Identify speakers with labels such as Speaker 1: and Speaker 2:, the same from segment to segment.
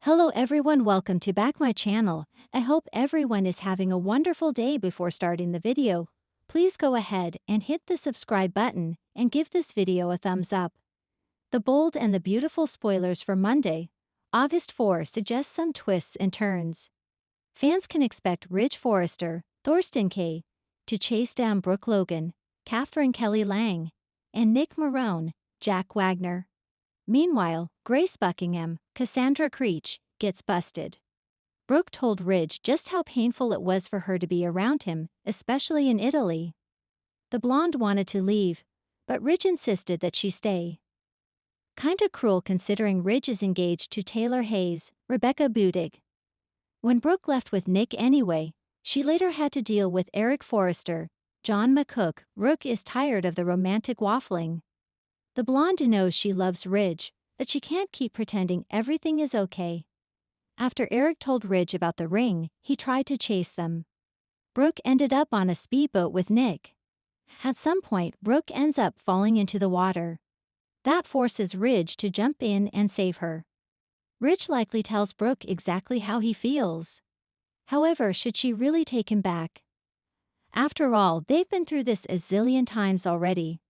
Speaker 1: Hello everyone, welcome to back my channel. I hope everyone is having a wonderful day. Before starting the video, please go ahead and hit the subscribe button and give this video a thumbs up. The bold and the beautiful spoilers for Monday, August 4 suggest some twists and turns. Fans can expect Ridge Forrester, Thorsten Kaye, to chase down Brooke Logan, Catherine Kelly Lang, and Nick Marone, Jack Wagner. Meanwhile, Grace Buckingham, Cassandra Creech, gets busted. Brooke told Ridge just how painful it was for her to be around him, especially in Italy. The blonde wanted to leave, but Ridge insisted that she stay. Kinda cruel considering Ridge is engaged to Taylor Hayes, Rebecca Budig. When Brooke left with Nick anyway, she later had to deal with Eric Forrester, John McCook. Brooke is tired of the romantic waffling. The blonde knows she loves Ridge, but she can't keep pretending everything is okay. After Eric told Ridge about the ring, he tried to chase them. Brooke ended up on a speedboat with Nick. At some point, Brooke ends up falling into the water. That forces Ridge to jump in and save her. Ridge likely tells Brooke exactly how he feels. However, should she really take him back? After all, they've been through this a zillion times already.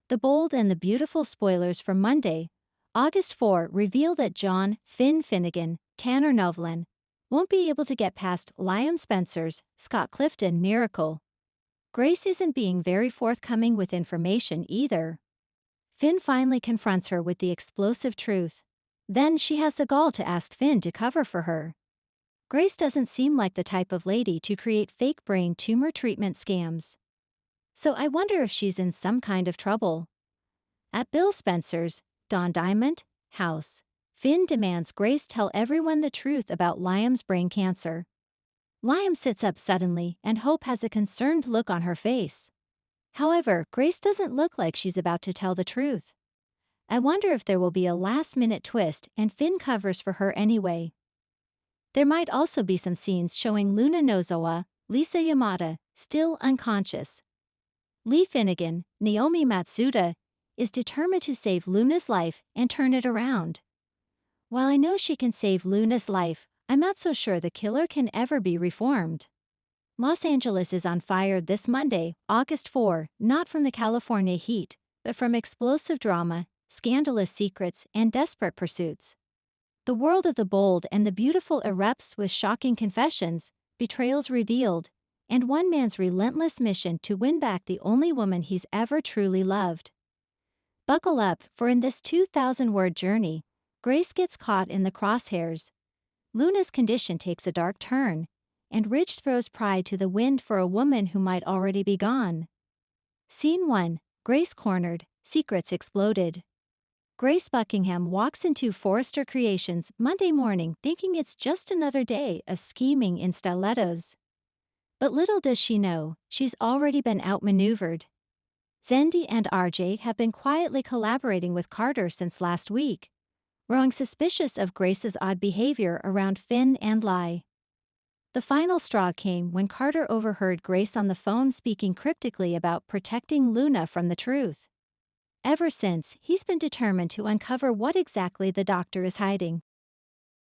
Speaker 1: The bold and the beautiful spoilers from Monday, August 4 reveal that John Finn Finnegan, Tanner Novlan, won't be able to get past Liam Spencer's Scott Clifton miracle. Grace isn't being very forthcoming with information either. Finn finally confronts her with the explosive truth. Then she has the gall to ask Finn to cover for her. Grace doesn't seem like the type of lady to create fake brain tumor treatment scams. So I wonder if she's in some kind of trouble. At Bill Spencer's Don Diamond house, Finn demands Grace tell everyone the truth about Liam's brain cancer. Liam sits up suddenly and Hope has a concerned look on her face. However, Grace doesn't look like she's about to tell the truth. I wonder if there will be a last-minute twist and Finn covers for her anyway. There might also be some scenes showing Luna Nozawa, Lisa Yamada, still unconscious. Lee Finnegan, Naomi Matsuda, is determined to save Luna's life and turn it around. While I know she can save Luna's life, I'm not so sure the killer can ever be reformed. Los Angeles is on fire this Monday, August 4, not from the California heat, but from explosive drama, scandalous secrets, and desperate pursuits. The world of the bold and the beautiful erupts with shocking confessions, betrayals revealed, and one man's relentless mission to win back the only woman he's ever truly loved. Buckle up, for in this 2,000-word journey, Grace gets caught in the crosshairs. Luna's condition takes a dark turn, and Ridge throws pride to the wind for a woman who might already be gone. Scene 1, Grace cornered, secrets exploded. Grace Buckingham walks into Forrester Creations Monday morning thinking it's just another day of scheming in stilettos. But little does she know, she's already been outmaneuvered. Zendi and RJ have been quietly collaborating with Carter since last week, growing suspicious of Grace's odd behavior around Finn and Lai. The final straw came when Carter overheard Grace on the phone speaking cryptically about protecting Luna from the truth. Ever since, he's been determined to uncover what exactly the doctor is hiding.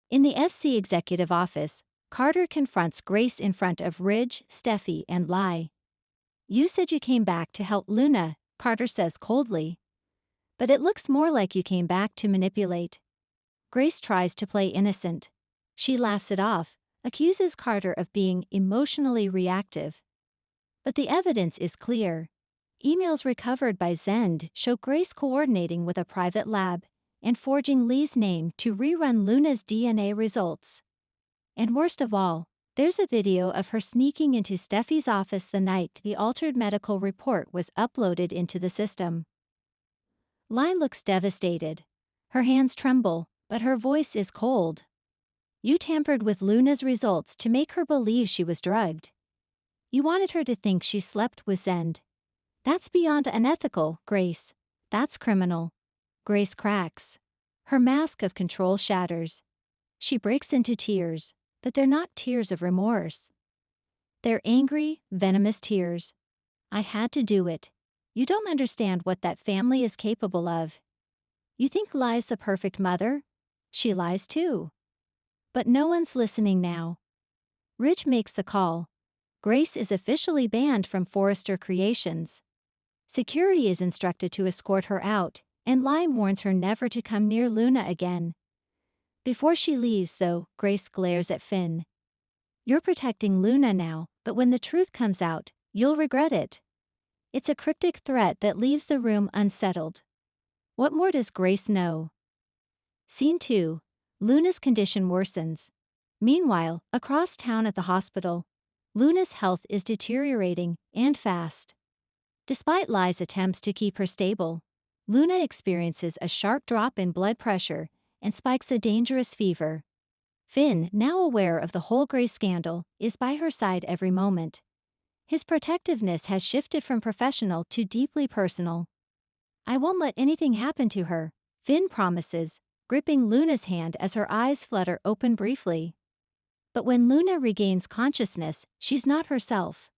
Speaker 1: In the FC executive office, Carter confronts Grace in front of Ridge, Steffi, and Lai. "You said you came back to help Luna," Carter says coldly. "But it looks more like you came back to manipulate." Grace tries to play innocent. She laughs it off, accuses Carter of being emotionally reactive. But the evidence is clear. Emails recovered by Zend show Grace coordinating with a private lab and forging Lee's name to rerun Luna's DNA results. And worst of all, there's a video of her sneaking into Steffi's office the night the altered medical report was uploaded into the system. Lai looks devastated. Her hands tremble, but her voice is cold. "You tampered with Luna's results to make her believe she was drugged. You wanted her to think she slept with Zend. That's beyond unethical, Grace. That's criminal." Grace cracks. Her mask of control shatters. She breaks into tears, but they're not tears of remorse. They're angry, venomous tears. "I had to do it. You don't understand what that family is capable of. You think Lai's the perfect mother? She lies too." But no one's listening now. Ridge makes the call. Grace is officially banned from Forrester Creations. Security is instructed to escort her out, and Lime warns her never to come near Luna again. Before she leaves, though, Grace glares at Finn. You're protecting Luna now, but when the truth comes out, you'll regret it. It's a cryptic threat that leaves the room unsettled. What more does Grace know? Scene 2. Luna's condition worsens. Meanwhile, across town at the hospital, Luna's health is deteriorating, and fast. Despite Lai's attempts to keep her stable, Luna experiences a sharp drop in blood pressure and spikes a dangerous fever. Finn, now aware of the whole Grace scandal, is by her side every moment. His protectiveness has shifted from professional to deeply personal. I won't let anything happen to her, Finn promises, gripping Luna's hand as her eyes flutter open briefly. But when Luna regains consciousness, she's not herself.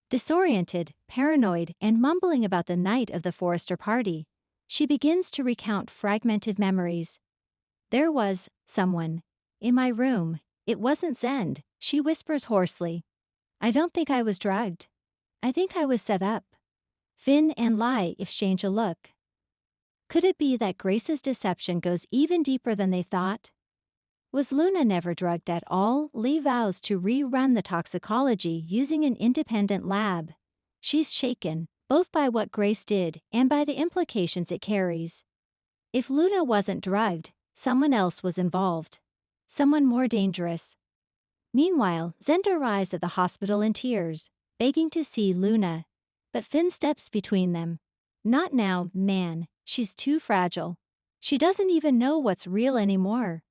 Speaker 1: Disoriented, paranoid, and mumbling about the night of the Forrester party, she begins to recount fragmented memories. There was someone in my room. It wasn't Zend, she whispers hoarsely. I don't think I was drugged. I think I was set up. Finn and Lai exchange a look. Could it be that Grace's deception goes even deeper than they thought? Was Luna never drugged at all? Lee vows to rerun the toxicology using an independent lab. She's shaken, both by what Grace did and by the implications it carries. If Luna wasn't drugged, someone else was involved. Someone more dangerous. Meanwhile, Zend arrives at the hospital in tears, begging to see Luna. But Finn steps between them. Not now, man, she's too fragile. She doesn't even know what's real anymore.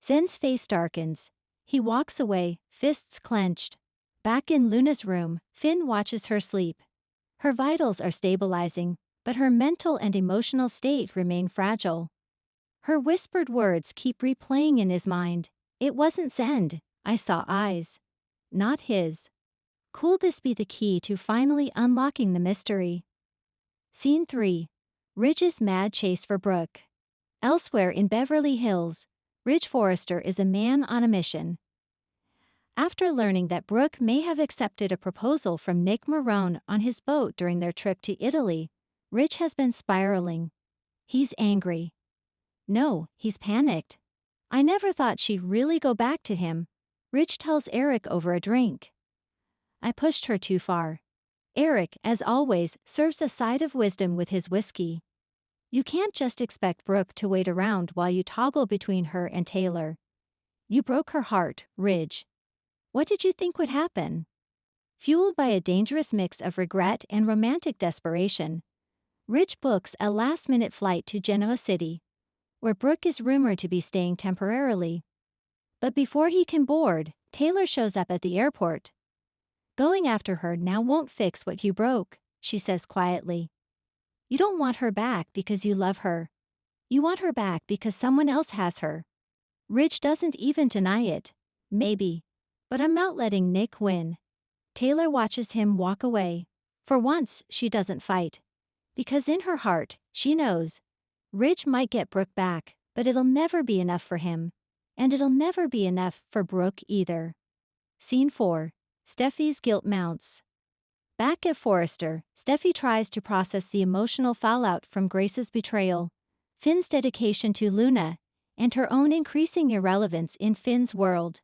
Speaker 1: Zend's face darkens. He walks away, fists clenched. Back in Luna's room, Finn watches her sleep. Her vitals are stabilizing, but her mental and emotional state remain fragile. Her whispered words keep replaying in his mind. It wasn't Zend, I saw eyes. Not his. Could this be the key to finally unlocking the mystery? Scene 3. Ridge's mad chase for Brooke. Elsewhere in Beverly Hills, Ridge Forrester is a man on a mission. After learning that Brooke may have accepted a proposal from Nick Marone on his boat during their trip to Italy, Ridge has been spiraling. He's angry. No, he's panicked. I never thought she'd really go back to him, Ridge tells Eric over a drink. I pushed her too far. Eric, as always, serves a side of wisdom with his whiskey. You can't just expect Brooke to wait around while you toggle between her and Taylor. You broke her heart, Ridge. What did you think would happen? Fueled by a dangerous mix of regret and romantic desperation, Ridge books a last-minute flight to Genoa City, where Brooke is rumored to be staying temporarily. But before he can board, Taylor shows up at the airport. Going after her now won't fix what you broke, she says quietly. You don't want her back because you love her. You want her back because someone else has her. Ridge doesn't even deny it. Maybe. But I'm not letting Nick win. Taylor watches him walk away. For once, she doesn't fight. Because in her heart, she knows. Ridge might get Brooke back, but it'll never be enough for him. And it'll never be enough for Brooke either. Scene 4. Steffi's guilt mounts. Back at Forrester, Steffi tries to process the emotional fallout from Grace's betrayal, Finn's dedication to Luna, and her own increasing irrelevance in Finn's world.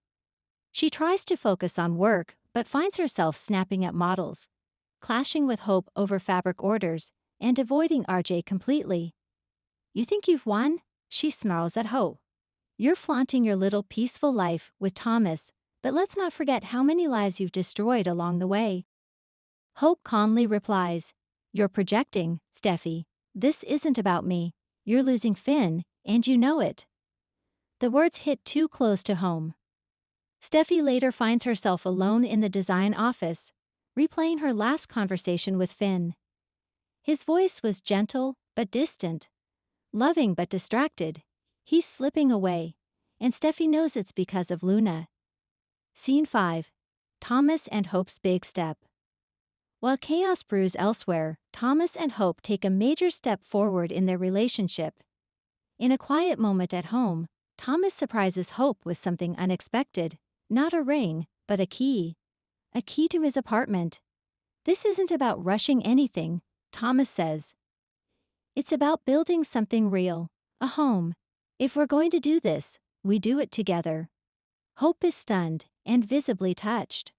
Speaker 1: She tries to focus on work, but finds herself snapping at models, clashing with Hope over fabric orders, and avoiding RJ completely. You think you've won? She snarls at Hope. You're flaunting your little peaceful life with Thomas, but let's not forget how many lives you've destroyed along the way. Hope calmly replies, You're projecting, Steffi. This isn't about me. You're losing Finn, and you know it. The words hit too close to home. Steffi later finds herself alone in the design office, replaying her last conversation with Finn. His voice was gentle but distant, loving but distracted. He's slipping away, and Steffi knows it's because of Luna. Scene 5. Thomas and Hope's big step. While chaos brews elsewhere, Thomas and Hope take a major step forward in their relationship. In a quiet moment at home, Thomas surprises Hope with something unexpected. Not a ring, but a key. A key to his apartment. This isn't about rushing anything, Thomas says. It's about building something real, a home. If we're going to do this, we do it together. Hope is stunned and visibly touched.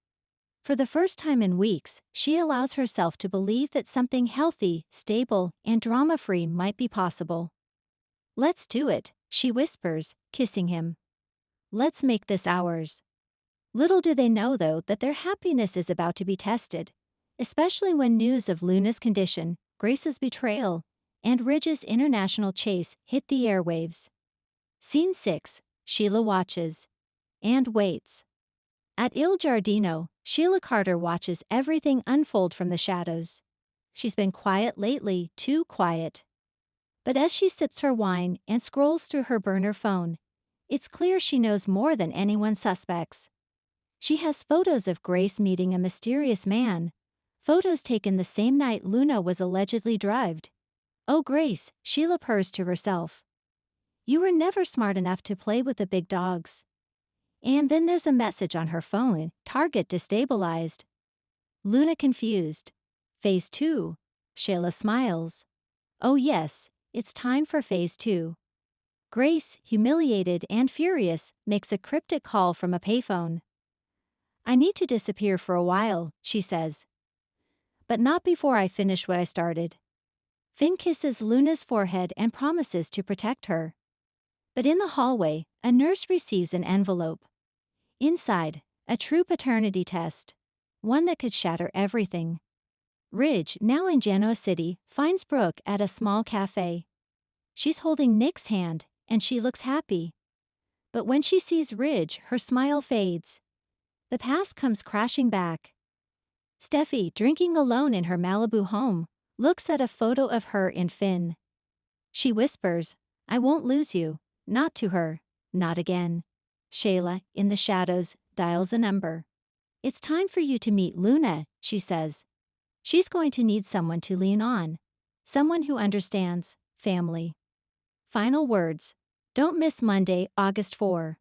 Speaker 1: For the first time in weeks, she allows herself to believe that something healthy, stable, and drama-free might be possible. Let's do it, she whispers, kissing him. Let's make this ours. Little do they know, though, that their happiness is about to be tested, especially when news of Luna's condition, Grace's betrayal, and Ridge's international chase hit the airwaves. Scene 6, Sheila watches. And waits. At Il Giardino, Sheila Carter watches everything unfold from the shadows. She's been quiet lately, too quiet. But as she sips her wine and scrolls through her burner phone, it's clear she knows more than anyone suspects. She has photos of Grace meeting a mysterious man, photos taken the same night Luna was allegedly drugged. Oh, Grace, Sheila purrs to herself. You were never smart enough to play with the big dogs. And then there's a message on her phone, target destabilized. Luna confused. Phase 2. Sheila smiles. Oh yes, it's time for Phase 2. Grace, humiliated and furious, makes a cryptic call from a payphone. I need to disappear for a while, she says. But not before I finish what I started. Finn kisses Luna's forehead and promises to protect her. But in the hallway, a nurse receives an envelope. Inside, a true paternity test. One that could shatter everything. Ridge, now in Genoa City, finds Brooke at a small cafe. She's holding Nick's hand, and she looks happy. But when she sees Ridge, her smile fades. The past comes crashing back. Steffi, drinking alone in her Malibu home, looks at a photo of her and Finn. She whispers, I won't lose you. Not to her. Not again. Sheila, in the shadows, dials a number. It's time for you to meet Luna, she says. She's going to need someone to lean on. Someone who understands. Family. Final words. Don't miss Monday, August 4.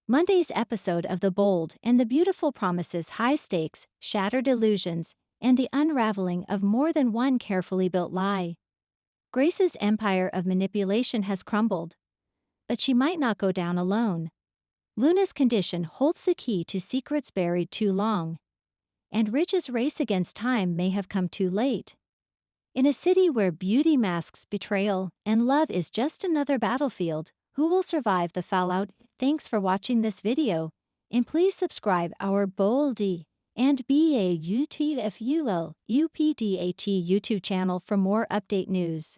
Speaker 1: Monday's episode of The Bold and the Beautiful promises high stakes, shattered illusions, and the unraveling of more than one carefully built lie. Grace's empire of manipulation has crumbled. But she might not go down alone. Luna's condition holds the key to secrets buried too long. And Ridge's race against time may have come too late. In a city where beauty masks betrayal and love is just another battlefield, who will survive the fallout? Thanks for watching this video, and please subscribe our Boldy and BAUTFUL UPDAT YouTube channel for more update news.